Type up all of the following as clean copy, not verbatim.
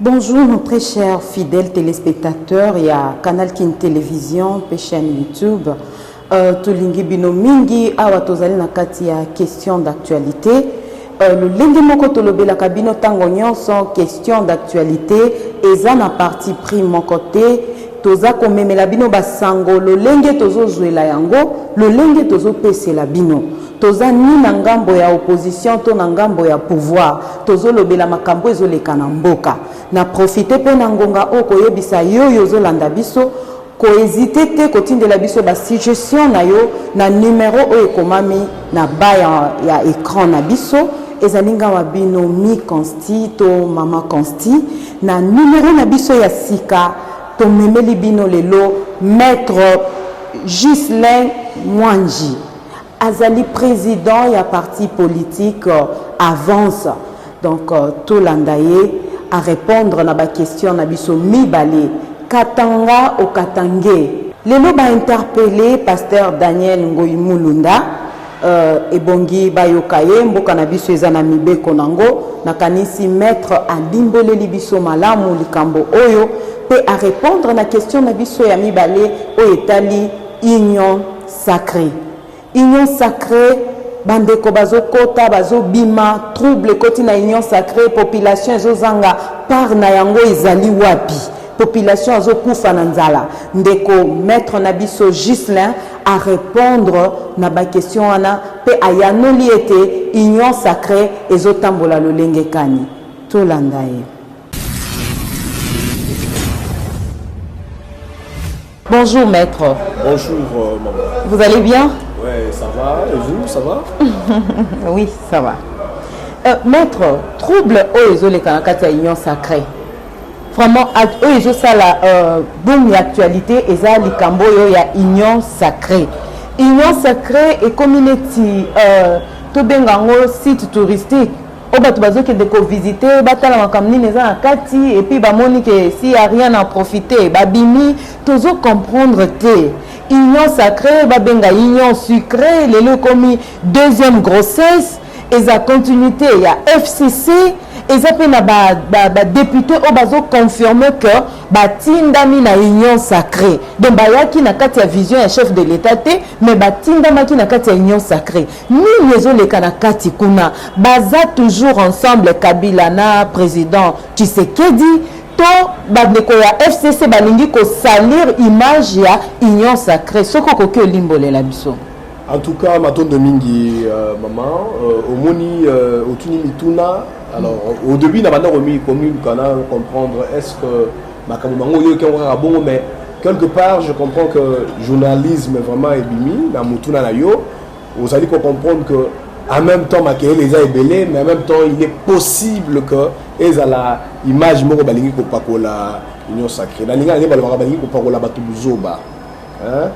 Bonjour nos très chers fidèles téléspectateurs et à Canal King Télévision et chaîne YouTube. Tolingi bino mingi awa tozali na kati ya question d'actualité. Le lenge moko tolobela kabino tango nyonso question d'actualité eza na parti pris mon côté toza komemela bino basango lo lenge tozo zwela yango lo lenge tozo pesela bino. Toza ni na ngambo ya opposition to na ngambo ya pouvoir tozo lobela makambo ezoleka na mboka na profiter pe na ngonga oko yebisa yoyo zolanda biso ko hésiter te kotindela biso ba suggestion na yo na numéro o ekomami na ba ya écran na biso ezalinga wa bino mi consti to mama consti na numéro na biso ya sika to memeli bino lelo maître Ghislain Mwanji azali président ya parti politique Avance. Donc tout landaye à répondre na ba question na biso mibale Katanga au Katangé. Lelo ba interpellé pasteur Daniel Ngoyi Mulunda ebongi bayokaye mboka na biso eza na mibeko nango nakanisi maître Adimboleli biso malamu likambo oyo pe à répondre na question na biso ya mibale o etali union sacrée. Union sacrée, bandeko bazo kota bazo bima trouble koti na union sacrée population ezozanga par na yango ezali wapi population azo kufa na nzala ndeko maître na biso Ghislain à répondre na ba question wana pe ayanoli ete union sacrée ezotambola lolenge kani tolanda ye. Bonjour maître. Bonjour maman. Vous allez bien? Ouais, ça va. Et vous, ça va? Oui, ça va. Maître, trouble oezo le kanakati ya union sacrée. Vraiment, oezo sala boom ya actualité eza likambo yo ya union sacrée. Union sacrée et community to bengango site touristique. Obato bazoke de ko visiter batala makamni neza na kati et puis bamoni que si y a rien à profiter babimi tozo comprendre te. Union sacrée, babenga union sucrée, les commis deuxième grossesse, et sa continuité, il y a FCC, et ça peut na député au bazo confirmer que batindami na union sacrée. Donc bayaki na kati ya vision ya chef de l'état te, mais batindamaki na kati ya union sacrée. Ni lezo le kanakati kuna baza toujours ensemble Kabila na président Tshisekedi. To bandeko ya FCC balingi ko salir image ya union sacrée soko koki olimbole la biso. En tout cas maton de mingi maman omoni otuni mituna alors au début na banda remis commune kana comprendre est-ce que makambo mango yo ke ngaka bongo mais quelque part je comprends que journalisme vraiment ebimi na mutuna na yo vous allez comprendre que en même temps makéel les a ébélé mais en même temps il est possible que ezala image moko balingi ko pakola union sacrée na linga ne balobaka balingi ko pakola bato buzoba hein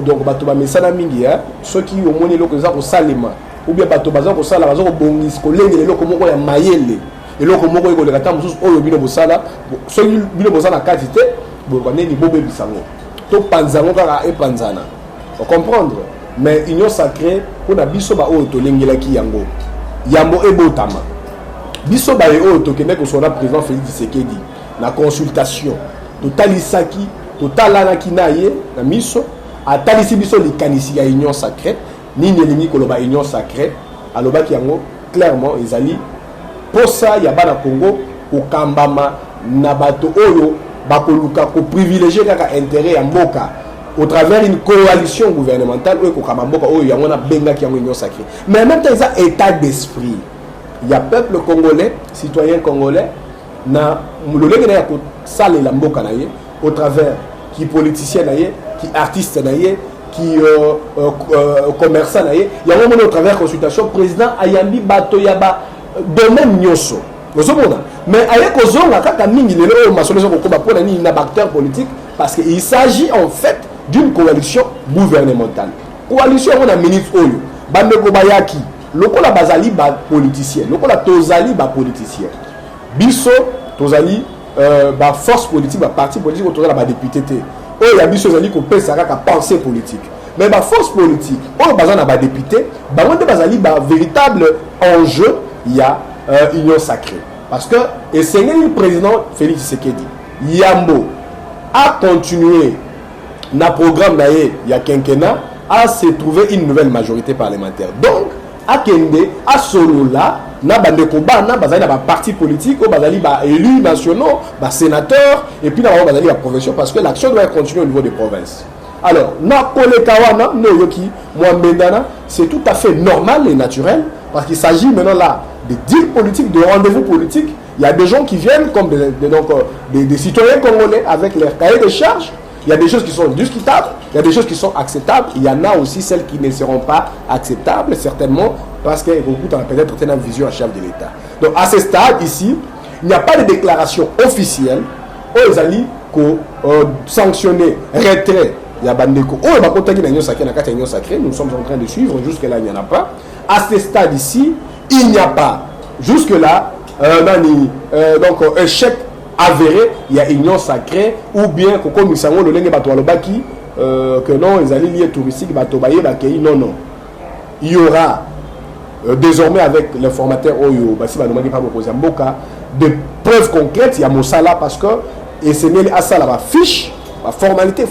donc bato ba mesana mingi hein ceux qui au moins eloko za ko salema ou bien bato baza ko sala baza ko bongis ko lengele eloko moko ya mayele eloko moko eko lekata mususu oyo bino bosala ceux bino bosala kati te bo kaneni bobe bisango to panzango kaka e panzana on comprendre mais union sacrée on a biso ba oyo to lengelaki yango yambo ebotama biso ba oyo to kende ko sona président Félix Tshisekedi na consultation totalisaki totalanaki na ye na miso atalisi biso likanisi ya union sacrée nini elingi koloba union sacrée alobaki yango clairement ezali posa ya bana Congo okambama na bato oyo bakoluka ko privilégier kaka intérêt ya mboka au travers une coalition gouvernementale oyo kokamba mboka oyo yango na bengaki yango union sacrée mais en même temps ça état d'esprit il y a peuple congolais citoyen congolais na mulolenge na ya ko salela mboka na ye au travers qui politicien na ye qui artiste na ye qui commerçant na ye yango mona au travers consultation président ayambi bato ya ba domaine nyonso ozomona mais aye kozonga kaka mingi lelo oyo masolo zo kokoba pona ni na acteur politique parce que il s'agit en fait d'une coalition gouvernementale coalition on a ministre oyo bandeko bayaki lokola bazali ba politicien lokola tozali ba politicien biso tozali ba force politique ba parti politique tozala ba député te oyo ya biso zali ko pesa kaka pensée politique mais ba force politique oyo bazana ba député ba wonde bazali ba véritable enjeu ya union sacrée Parce que le président Félix Tshisekedi, Yambo, a continué dans le programme il y a quinquennat à se trouver une nouvelle majorité parlementaire. Donc, à Kende, à Solola, na bandekoba na bazali na parti politique ou bazali ba élus nationaux, ba sénateurs et puis na bazali la profession parce que l'action doit continuer au niveau des provinces. Alors, na kolekawana no yoki mwambendana, c'est tout à fait normal et naturel parce qu'il s'agit maintenant là de deals politiques, de rendez-vous politiques. Il y a des gens qui viennent comme des citoyens congolais avec leur cahier de charges. Il y a des choses qui sont discutables, il y a des choses qui sont acceptables. Il y en a aussi celles qui ne seront pas acceptables, certainement, parce qu'il y a peut-être une vision à chef de l'État. Donc, à ce stade, ici, il n'y a pas de déclaration officielle aux alliés qui sanctionner, retrait. Il y a Bandeko. Nous sommes en train de suivre, jusque-là, il n'y en a pas. À ce stade ici, il n'y a pas. Jusque-là, donc, un chèque avéré, il y a union sacrée, ou bien que nous savons le lingue baki que non, les alliés touristiques batobaye bakei non non. Il y aura désormais avec les formateurs Oyo, basi banomaki pas proposer mboka de preuves concrètes, il y a Mosala parce que et c'est mêlé à ça la fiche, la formalité,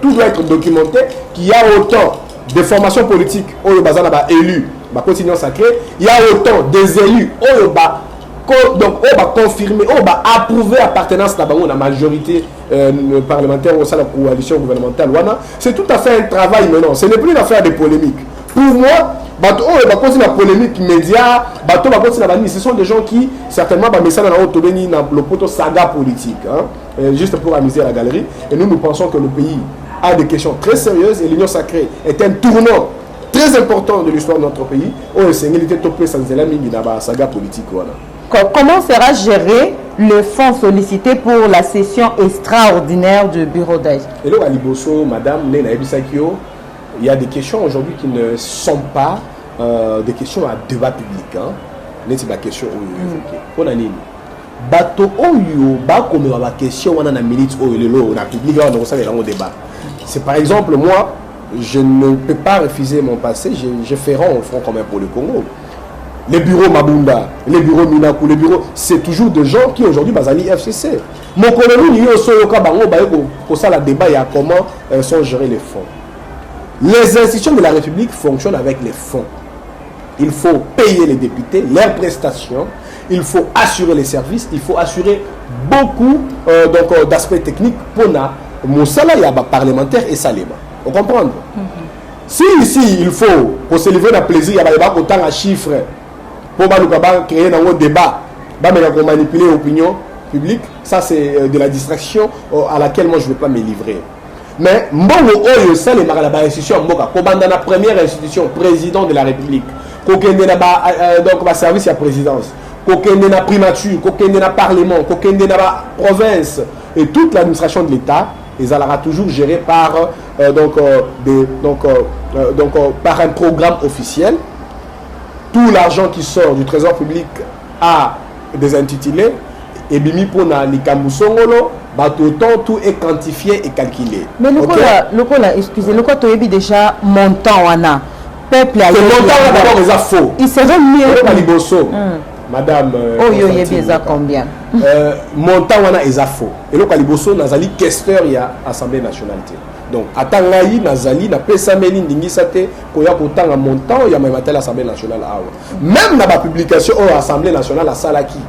tout doit être documenté qu'il y a autant de formations politiques Oyo bazana ba élus, ba continuation sacrée, il y a autant des élus Oyo ba donc on va confirmer, on va approuver l'appartenance à la majorité parlementaire au sein de la coalition gouvernementale. C'est tout à fait un travail maintenant. Ce n'est plus une affaire de polémique. Pour moi, on va continuer la polémique média, ce sont des gens qui certainement dans le poto saga politique, juste pour amuser la galerie. Et nous pensons que le pays a des questions très sérieuses et l'Union sacrée est un tournant très important de l'histoire de notre pays. On est topé sans la saga politique. Comment sera géré le fonds sollicité pour la session extraordinaire du bureau d'âge? Hello Aliboso, madame Nena Ebisakio, il y a des questions aujourd'hui qui ne sont pas des questions à débat public. C'est la question où on a dit bato oyo ba comme la question on a na minute au lelo na public on ça les débat. C'est par exemple moi je ne peux pas refuser mon passé, je ferai un front commun pour le Congo. Les bureaux Mabunda, les bureaux Minaku, les bureaux, c'est toujours des gens qui aujourd'hui basali FCC. Mon collègue il y a aussi pour ça le débat il y a comment sont gérés les fonds. Les institutions de la République fonctionnent avec les fonds. Il faut payer les députés, leurs prestations, il faut assurer les services, il faut assurer beaucoup d'aspects techniques pour mon salaire parlementaire et salima. Vous comprenez? Si ici il faut pour se livrer le plaisir, il y a autant de chiffres pour créer un débat, manipuler l'opinion publique, ça c'est de la distraction à laquelle moi je ne vais pas me livrer. Mais Mbongo Oyo, c'est la première institution, président de la République, donc service à la présidence, la primature, le parlement, la province et toute l'administration de l'État, ils seront toujours gérés par, par un programme officiel. Tout l'argent qui sort du trésor public a des intitulés et bimi pour na likambusongolo tout est quantifié et calculé. Mais le excusez, le quoi tu as déjà montant wana peuple a montant d'abord faux. Il serait mieux madame yo yebeza combien montant wana est faux et le kaliboso nazali questeur il y a Assemblée nationale. Donc, atangayi nazali na pesameli ndingisa te koya kotanga montant ya mamatela Assemblée nationale awa. Même dans la publication au Assemblée nationale à Salaki.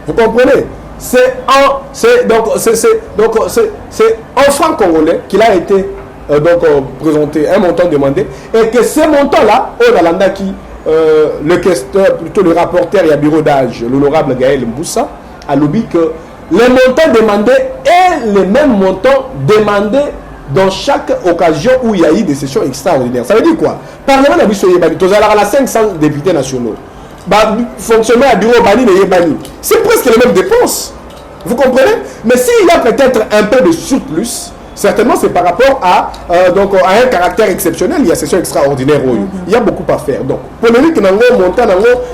Vous comprenez? C'est en franc congolais qu'il a été présenté un montant demandé et que ce montant là au Nalanda qui le questeur plutôt le rapporteur et à bureau d'âge l'honorable Gaël Mboussa a lobby que les montants demandés est le même montant demandé dans chaque occasion où il y a eu des sessions extraordinaires. Ça veut dire quoi? Parlement n'a vu ce yébani. Tu as la 500 députés nationaux. Fonctionnaire à bureau bani et yébani. C'est presque les mêmes dépenses. Vous comprenez? Mais s'il y a peut-être un peu de surplus, Certainement, c'est par rapport à un caractère exceptionnel. Il y a session extraordinaire. Il y a beaucoup à faire. Donc, polémique,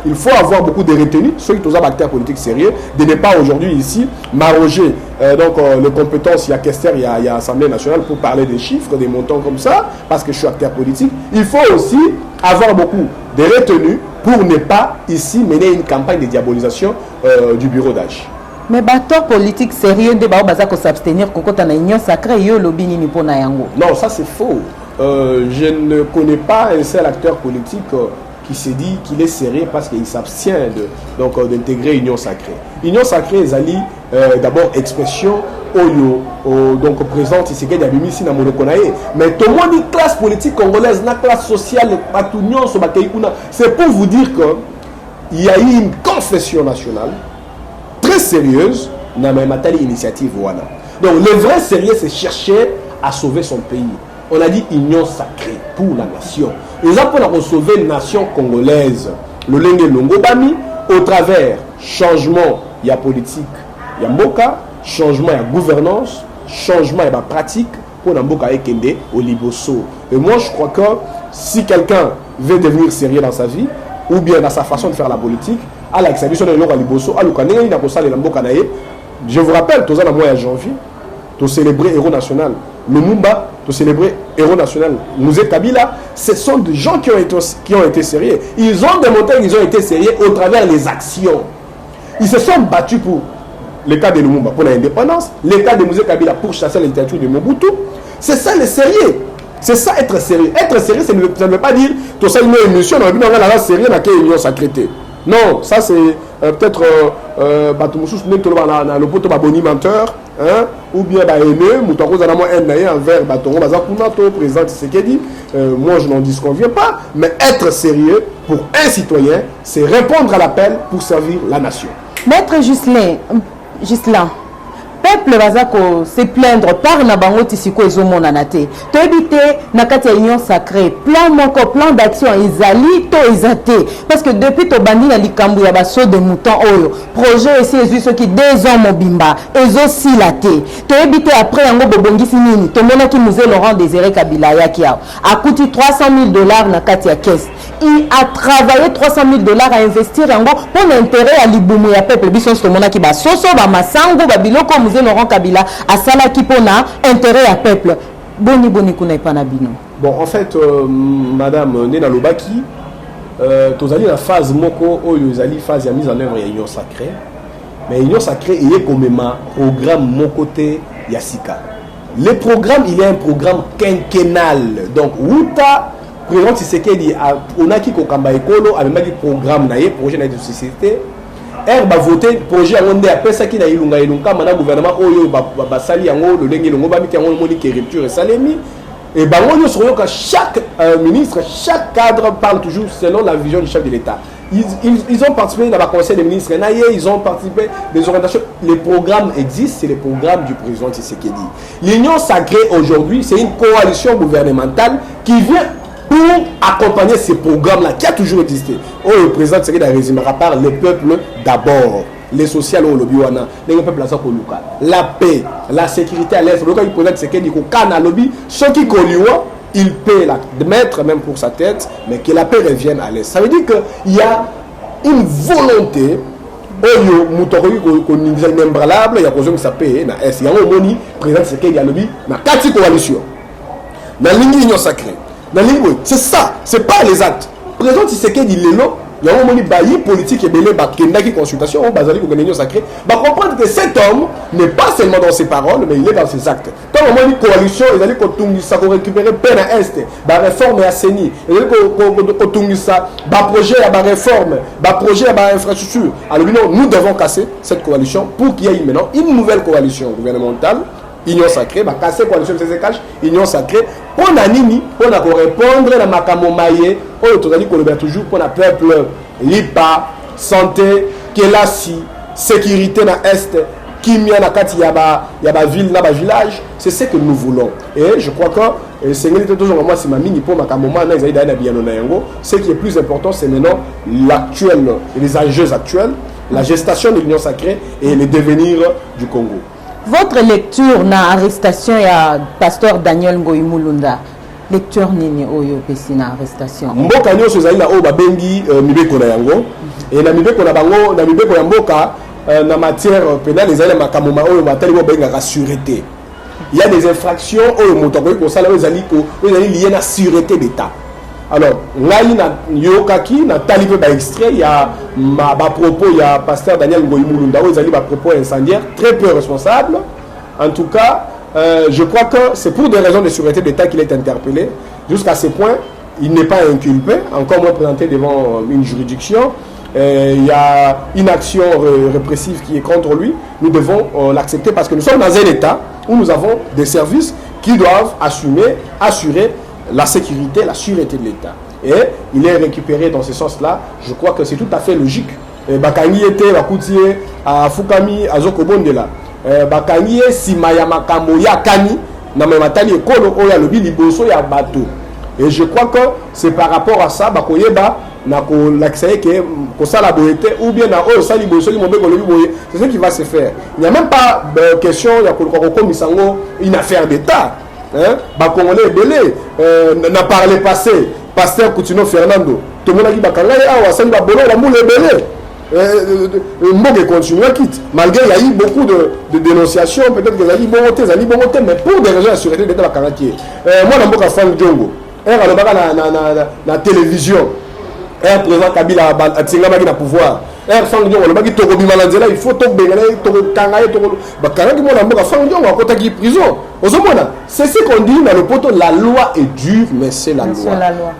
il faut avoir beaucoup de retenue, ceux qui sont des acteurs politiques sérieux, de ne pas aujourd'hui ici m'arroger les compétences. Il y a Kester, il y a Assemblée nationale pour parler des chiffres, des montants comme ça, parce que je suis acteur politique. Il faut aussi avoir beaucoup de retenue pour ne pas ici mener une campagne de diabolisation du bureau d'âge. Mais acteur politique sérieux de s'abstenir quand on a une union sacrée, yo lobby ni pour na yango. Non, ça c'est faux. Je ne connais pas un seul acteur politique qui s'est dit qu'il est sérieux parce qu'il s'abstient d'intégrer Union Sacrée. Union Sacrée, Zali, d'abord expression donc présente ici qu'il y a ici dans Monokonae. Mais tout le monde dit classe politique congolaise, la classe sociale, c'est pour vous dire qu'il y a eu une confession nationale très sérieuse dans ma initiative. Donc le vrai sérieux, c'est chercher à sauver son pays. On a dit union sacrée pour la nation. Et ça pour sauver la nation congolaise. Le Lenge Longobami, au travers changement, il y a politique, il y a Mboka, changement, il y a gouvernance, changement, il y a pratique pour la Mboka Ekende au Liboso. Et moi, je crois que si quelqu'un veut devenir sérieux dans sa vie, ou bien dans sa façon de faire la politique, à l'exhibition de l'Or à Liboso, à l'Ukané, il a pour ça les Mboka Naye. Je vous rappelle, tous en mois de janvier, tu célébrer héros national. Lumumba, tu célébrer héros national. Mouzé Kabila, ce sont des gens qui ont été sérieux. Ils ont démontré qu'ils ont été sérieux au travers des actions. Ils se sont battus pour le cas de Lumumba, pour l'indépendance, le cas de Mouzé Kabila pour chasser la dictature de Mobutu. C'est ça le sérieux. C'est ça être sérieux. Être sérieux, ça ne veut pas dire tout ça, une émission, on a la sérieux dans laquelle union sacrée. Non, ça c'est peut-être le poto boni menteur, ou bien haineux, envers président Tshisekedi. Moi je n'en disconviens pas, mais être sérieux pour un citoyen, c'est répondre à l'appel pour servir la nation. Maître Ghislain, peuple bazako se plaindre par na bango tisiko ezomona na te to éviter na kati ya union sacrée plan d'action ezali to ezate parce que depuis to bandi na likambu ya baso de mouton oyo projet esi ezui soki 2 ans mobimba ezosila te to éviter après yango bobongisi nini to mona ki musée Laurent Désiré Kabila yaki a coûté $300,000 na kati ya caisse. Il a travaillé $300,000 à investir yango pour l'intérêt à libumu ya peuple biso to mona ki ba soso ba masango ba biloko musée Laurent Kabila a sala qui pona intérêt à peuple. Boni kuna ipana bino. Bon, en fait, Madame Nena Lobaki, tozali la phase moko oyo ezali phase ya mise en œuvre ya union sacrée. Mais union sacrée est comme un programme mon côté Yassika. Le programme, il y a un programme quinquennal. Donc, Outa, président Tshisekedi, on a qui kokamba ekolo, avec un programme naie, projet de société. Va voter projet à Wonde après ça qui n'a ilunga maintenant gouvernement oyo basali yango le lengi longo ba mi yango moni qui rupture et salemi et bango yo sur que chaque ministre, chaque cadre parle toujours selon la vision du chef de l'État. Ils ont participé dans le conseil des ministres, ils ont participé des orientations. Les programmes existent, c'est les programmes du président Tshisekedi. L'union sacrée aujourd'hui, c'est une coalition gouvernementale qui vient pour accompagner ces programmes-là qui a toujours existé. Oh, le président Tshisekedi a résumé par le peuple d'abord. Les sociales au lobby wana, les peuples la paix, la sécurité à l'est. Le président Tshisekedi ko kana lobby, ceux qui koliwa, il peut la mettre même pour sa tête, mais que la paix revienne à l'est. Ça veut dire qu'il y a une volonté. Oyo mutori ko ninja nembralable ya kozonga sa paix na est. Ya moni président Tshisekedi a lobby na kati coalition. Na ligne union sacrée. C'est ça, c'est pas les actes. Président Tshisekedi Lelo, il y a un moment bailli politique et belé qui consultation au bazali pour gagner sacré. Comprendre que cet homme n'est pas seulement dans ses paroles, mais il est dans ses actes. Quand on dit coalition, il a dit qu'on ça pour récupérer peine à est, ba réforme à Séni, il a dit qu'on ça, ba projet à ba réforme, ba projet à ba infrastructure. Alors nous devons casser cette coalition pour qu'il y ait maintenant une nouvelle coalition gouvernementale. Union sacrée, bah casser coalition CCCH, union sacrée, pour la nini, pour la répondre à Makamo Maye, on a dit qu'on le toujours pour le peuple, l'IPA, santé, Kelasi, sécurité dans l'Est, Kimia na kati yaba ville, na village, c'est ce que nous voulons. Et je crois que c'est toujours moi c'est ma mini pour Makamo Maye, ce qui est plus important, c'est maintenant l'actuel, les enjeux actuels, la gestation de l'union sacrée et le devenir du Congo. Votre lecture na arrestation ya pasteur Daniel Ngoyi Mulunda, lecture nini oyo pesi na arrestation? Mboka nyonso ezali na oyo babengi mibeko na yango. Et na mibeko na bango, na mibeko ya mboka na matière pénale ezali na makambo oyo batali bo benga sûreté. Il y a des infractions oyo moto akoki kosala oyo ezali lié na sûreté d'État. Alors, ngai na yokaki na tali pe ba extrait il y a ba propos il y a pasteur Daniel Ngoyi Mulunda oyo ezali ba propos incendiaires très peu responsables. En tout cas, je crois que c'est pour des raisons de sûreté d'État qu'il est interpellé. Jusqu'à ce point, il n'est pas inculpé, encore moins présenté devant une juridiction. Il y a une action répressive qui est contre lui. Nous devons l'accepter parce que nous sommes dans un État où nous avons des services qui doivent assurer la sécurité, la sûreté de l'État. Et il est récupéré dans ce sens-là. Je crois que c'est tout à fait logique. Bakangi était Bakoutier à Fukami à Zokobondela. Bakangi Simaya Makambo Yakani na Matali Ekolo Oya Lobi Liboso ya Bato. Et je crois que c'est par rapport à ça Bakoyeba na ko l'accès que ça boyete ou bien na o sali Liboso li mobeko lobi boye. C'est ce qui va se faire. Il n'y a même pas de question ya ko komisango une affaire d'État. Bah Congolais belé n'a parlé passé pasteur Coutinho Fernando tout le monde a dit bakanga ya wasani ba bolo la moule belé Mboge continue à quitter malgré il y a eu beaucoup de dénonciations peut-être que les bonté mais pour des raisons de sûreté d'État bakanga qui moi na mboka Frank Diongo alors na télévision président Kabila atinga baki na pouvoir Frank Diongo le baki toko bimalanzela il faut to bengala toko kangaye toko bakanga ki mona mboka Frank Diongo akota ki prison ozomona c'est ce qu'on dit dans le poto la loi est dure mais c'est la loi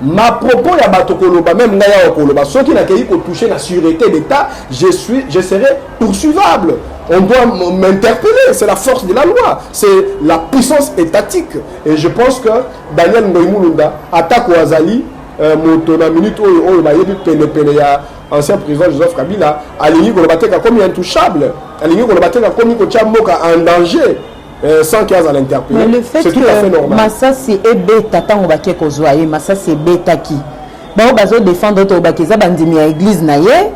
ma propos ya batokoloba même ngaya okoloba ceux qui n'a qu'à toucher la sûreté d'État je serai poursuivable on doit m'interpeller c'est la force de la loi c'est la puissance étatique et je pense que Daniel Ngoyi Mulunda attaque Ouazali moto na minute oyo bayebi pene ya ancien président Joseph Kabila alingi ko bateka comme intouchable alingi ko bateka comme ko tchamoka en danger sans qu'il y ait à l'interpeller. Mais le fait c'est tout à fait normal. Massassi et bêta tant on va que kozwaye Massassi bêta qui ba bazo défendre to bakiza bandimi à église na ye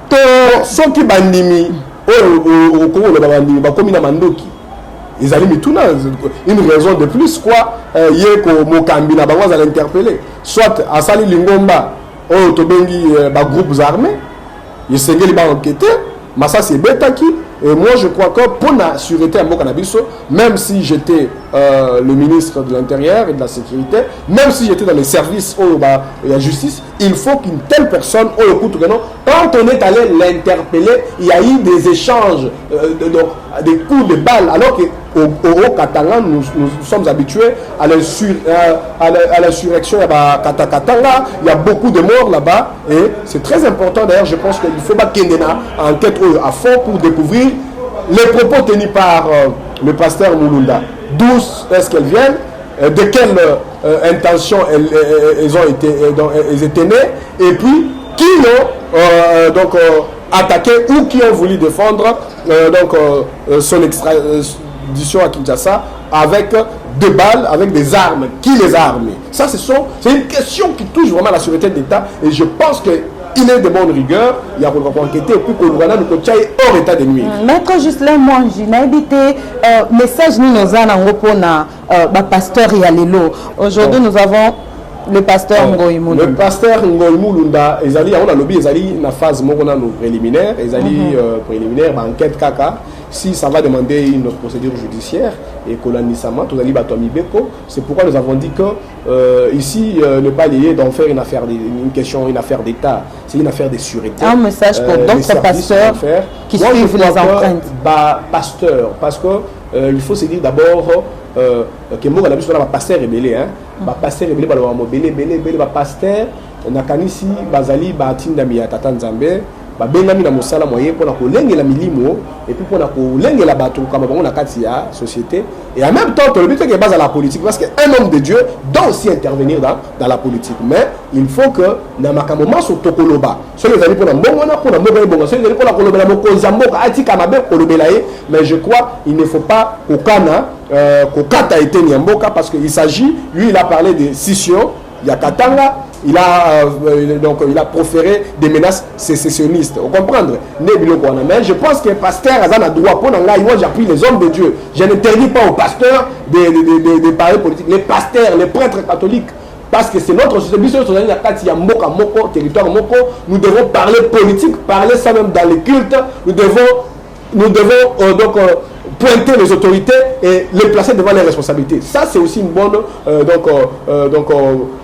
to ceux qui bandimi au Congo le bandimi ba komi na mandoki ils allaient mituna une raison de plus quoi yeko mokambi na bango à l'interpeller soit à Sali Lingomba au tobengi ba groupes armés ils s'engagent ba enquêter Massassi bêta qui. Et moi, je crois que pour la sûreté à Mokanabiso, même si j'étais le ministre de l'Intérieur et de la Sécurité, même si j'étais dans les services de la justice, il faut qu'une telle personne, quand on est allé l'interpeller, il y a eu des échanges, des coups de balles, alors qu'au Catalan, nous sommes habitués à l'insurrection à Katakatanga, il y a beaucoup de morts là-bas, et c'est très important d'ailleurs, je pense qu'il faut battre en enquête à fond pour découvrir les propos tenus par le pasteur Mulunda. D'où est-ce qu'elles viennent, de quelle intention elles étaient nées, et puis qui ont attaqué ou qui ont voulu défendre son extradition à Kinshasa avec des balles, avec des armes. Qui les a armés? Ça, c'est une question qui touche vraiment la sûreté de l'État, et je pense que il est de bonne rigueur, il y a pour enquêter et puis que le Rwanda nous hors état de nuire. Maître Justin Mongi, n'habité message nous avons pour pasteur Yalelo. Aujourd'hui nous avons le pasteur Ngoyi Mulunda. Le pasteur Ngoyi Mulunda, on a lobby, ils na phase préliminaire, préliminaire, enquête kaka. Si ça va demander une procédure judiciaire et colonisation, c'est pourquoi nous avons dit que ici, ne pas lier d'en faire une affaire d'État, c'est une affaire de sûreté. Un message pour d'autres pasteurs qui suivent les empreintes. Pasteur, parce que il faut se dire d'abord que moi, on a pasteur rebellé, pasteur rebellé, pasteur, nakanisi bazali batindami ya tata nzambe babengami na mosala moyen pour kolengela milimo et puis pour kolengela bato kama bango na kati ya société et en même temps le but que base à la politique parce qu'un homme de Dieu doit aussi intervenir dans la politique mais il faut que na makamoma so tokoloba so les amis pour na mbongo na pour na mbongo bongo so les amis pour la kolobela mokonza mboka atika mabe kolobela mais je crois il ne faut pas kokana kokata été nyamboka parce que il s'agit lui il a parlé de scission il y a Katanga il a proféré des menaces sécessionnistes. Vous comprenez? Mais je pense que pasteur a un droit pour moi j'appuie les hommes de Dieu. Je n'interdis pas aux pasteurs de parler politique. Les pasteurs, les prêtres catholiques, parce que c'est notre société, territoire moko, nous devons parler politique, parler ça même dans les cultes. Nous devons pointer les autorités et les placer devant les responsabilités. Ça, c'est aussi une bonne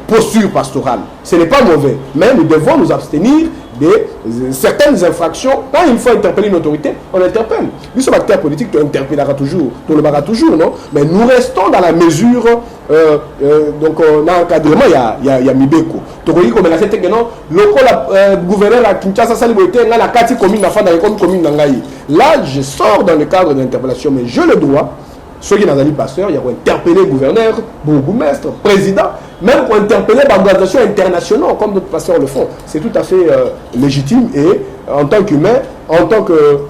posture pastorale. Ce n'est pas mauvais, mais nous devons nous abstenir de certaines infractions. Quand il faut interpeller une autorité, on interpelle. Nous sommes acteurs politiques, tu interpelleras toujours, tu le verras toujours, non? Mais nous restons dans la mesure, dans l'encadrement, il y a Mibeko. Tu vois, comme la fait que non, le gouverneur à Kinshasa, ça lui a la carte commune, la fin de commune d'Angaï. Là, je sors dans le cadre de l'interpellation, mais je le dois. Ceux qui n'ont pas pasteur, il y a interpeller le gouverneur, bourgmestre, président, même pour interpeller les organisations internationales comme d'autres pasteurs le font. C'est tout à fait légitime et en tant qu'humain, en tant que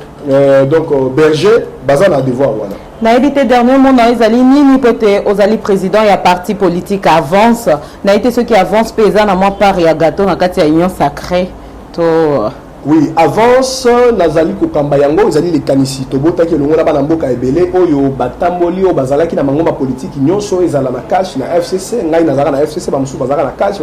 berger, Bazan a devoir. Voilà. Naïdité dernièrement, Naïzali, ni peut-être aux alliés présidents, il y a parti politique avance. Naïdité ceux qui avancent, paysan à moi part, il y a gâteau, dans le union sacrée. Oui, avance, Nazali Kokambayango, ils allaient les canissi. Tobota qui est le monde là-bas Mboka Ebele, Oyo, Batamboli, Bazala qui n'a pas politique, Nyonso, Ezala na cash, na FCC, Ngai Nazara na FCC, Bamsou Bazara na cash,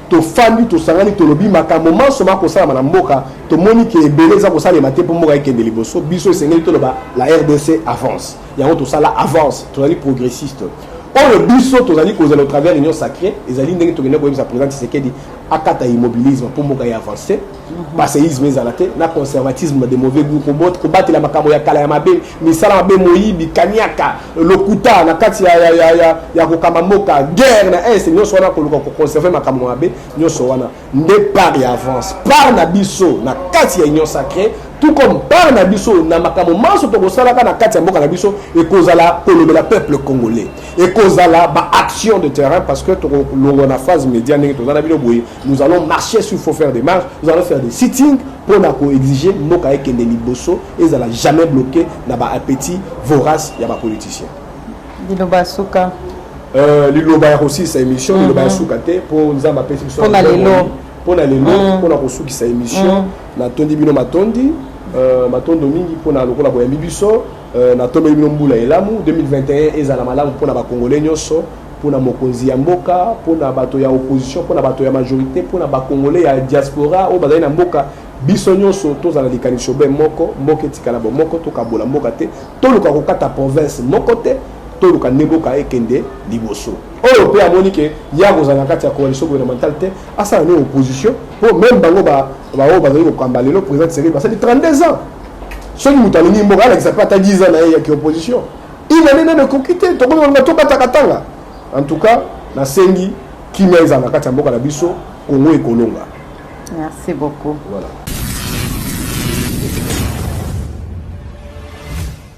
to famille, to sangani, to lobby, Makamoman, Soma Kosa, Manamboka, to Monique Ebele, Zakosa, les matés pour Moka Ekende Liboso, Biso et Sengeli, to la RDC avance. Il y a tout ça là avance, to les progressistes. Or le biso tozali causé au travers l'union sacrée, les alliés n'ont pas eu sa présence, c'est qu'il dit akata immobilisme pour moka avancer, passéisme ezalate, na conservatisme de mauvais goût pour battre la makamo ya kala ya mabe, misala mabe moyibi kanyaka, lokuta na kati ya kokamba moka guerre na est nyo sona ko conserver makamo mabe, nyo sona ne par ya avance, par na biso na kati ya union sacrée. Tout comme par Nabiso, na makamo manso to kosala na kati ya mboka Nabiso et kozala kolobe la peuple congolais et kozala ba action de terrain parce que na phase médiane nous allons marcher sur faut faire des marches, nous allons faire des sittings pour exiger mboka ekende liboso et ça la jamais bloqué na ba appétit vorace ya ba politicien. Liloba Souka Liloba aussi sa émission Liloba Souka pour nous amba petit pour na lelo pour na lelo pour na kosuki sa émission na tondi bino matondi matondo mingi pour na lokola boya bibiso na tondo bino mbula elamu 2021 ezala malamu pour na ba congolais nyonso pour na mokonzi ya mboka pour na bato ya opposition pour na bato ya majorité pour na ba congolais ya diaspora o bazali na mboka biso nyonso tozala likanisho be moko mboka etikala bo moko tokabola mboka te toluka kokata province moko te toluka neboka ekende liboso oyo pe amoni ke ya kozala kati ya coalition gouvernementale te asala ne opposition pour même bango bao bazali kokamba lelo président Tshisekedi basali 32 ans soki mutu alingi mboka alakisa pe ata 10 ans na ye ya opposition il nane ne kokite tokolinga tokatakatanga en tout cas nasengi kimia ezala kati ya mboka na biso Congo ekolonga. Merci beaucoup. Voilà.